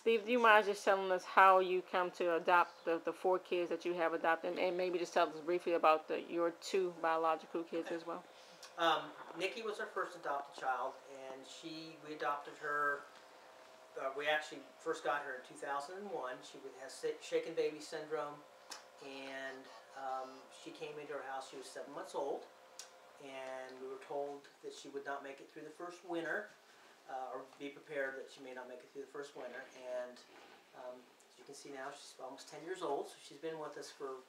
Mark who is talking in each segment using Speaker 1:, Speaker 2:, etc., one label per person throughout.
Speaker 1: Steve, do you mind just telling us how you come to adopt the 4 kids that you have adopted, and maybe just tell us briefly about your 2 biological kids as well?
Speaker 2: Nikki was our first adopted child, and we adopted her. We actually first got her in 2001. She has shaken baby syndrome, and she came into our house. She was 7 months old, and we were told that she would not make it through the first winter, or be prepared that she may not make it through the first winter. And as you can see now, she's almost 10 years old, so she's been with us for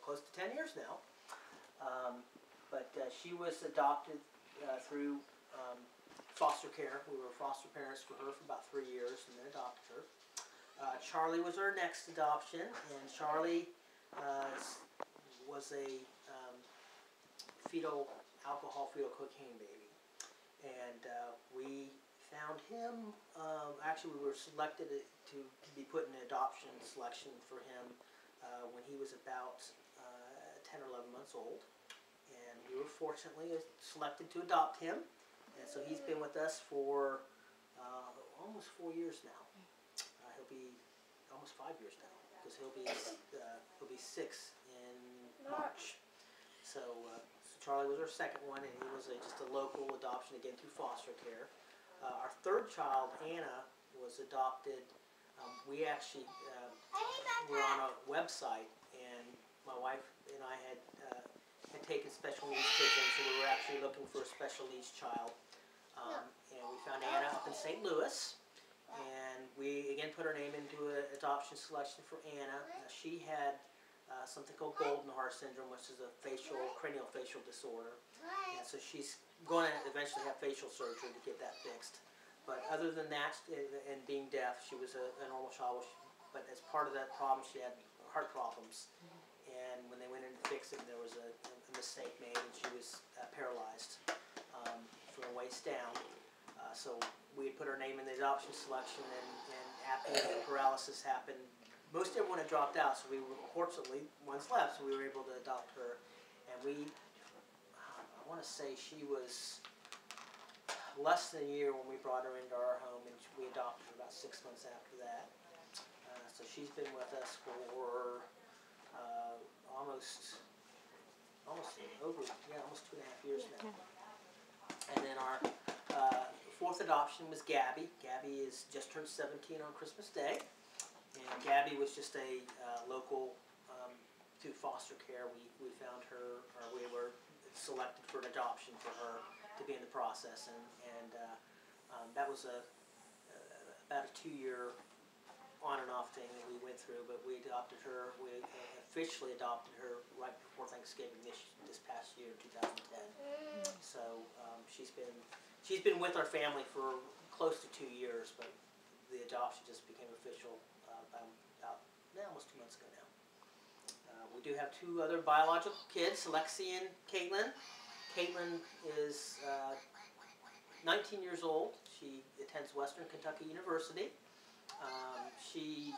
Speaker 2: close to 10 years now. But she was adopted through foster care. We were foster parents for her for about 3 years and then adopted her. Charlie was our next adoption, and Charlie was a fetal cocaine baby. And we found him, actually we were selected to be put in an adoption selection for him when he was about 10 or 11 months old. And we were fortunately selected to adopt him. And so he's been with us for almost 4 years now. He'll be almost 5 years now, because he'll be 6 in March. So Charlie was our second one, and he was just a local adoption, again through foster care. Our third child, Anna, was adopted. We actually were on a website, and my wife and I had taken special needs kids in, so we were actually looking for a special needs child. And we found Anna up in St. Louis, and we again put her name into an adoption selection for Anna. She had something called golden heart syndrome, which is a craniofacial disorder. And so she's going to eventually have facial surgery to get that fixed. But other than that, and being deaf, she was a normal child. But as part of that problem, she had heart problems. And when they went in to fix it, there was a mistake made, and she was paralyzed from the waist down. So we had put her name in the adoption selection, and after the paralysis happened, most everyone had dropped out, so we were, fortunately, one's left, so we were able to adopt her. And I want to say she was less than a year when we brought her into our home, and we adopted her about 6 months after that. So she's been with us for almost 2.5 years now. And then our fourth adoption was Gabby. Gabby is just turned 17 on Christmas Day. And Gabby was just a local, through foster care, we found her, or we were selected for an adoption for her to be in the process. And that was about a 2-year on and off thing that we went through, but we adopted her. We officially adopted her right before Thanksgiving this past year, 2010. So she's been with our family for close to 2 years, but the adoption just became official about almost 2 months ago now. We do have 2 other biological kids, Lexi and Caitlin. Caitlin is 19 years old. She attends Western Kentucky University. She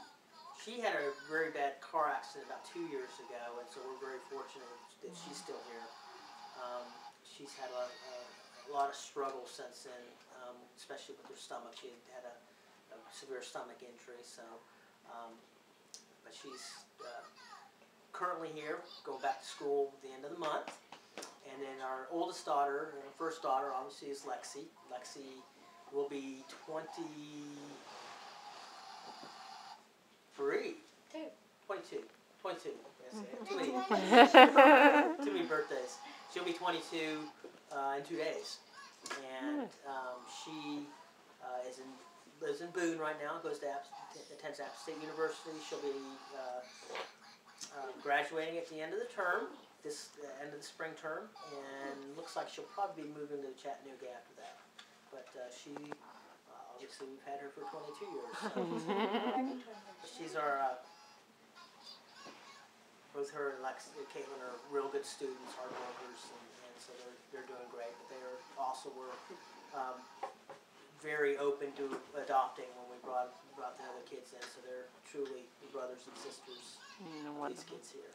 Speaker 2: had a very bad car accident about 2 years ago, and so we're very fortunate that she's still here. She's had a lot of struggle since then, especially with her stomach. She had a severe stomach injury, so but she's currently here, going back to school at the end of the month. And then our oldest daughter, our first daughter, obviously, is Lexi. Lexi will be 22. Yes, too many birthdays. She'll be 22 in 2 days. And she lives in Boone right now, attends App State University. She'll be graduating at the end of the term, end of the spring term, and looks like she'll probably be moving to Chattanooga after that. But she, obviously, we've had her for 22 years. So she's our, both her and Caitlin are real good students, hard workers, and so they're doing great. But they were very open to adopting when we brought the other kids in, so they're truly brothers and sisters, these kids here.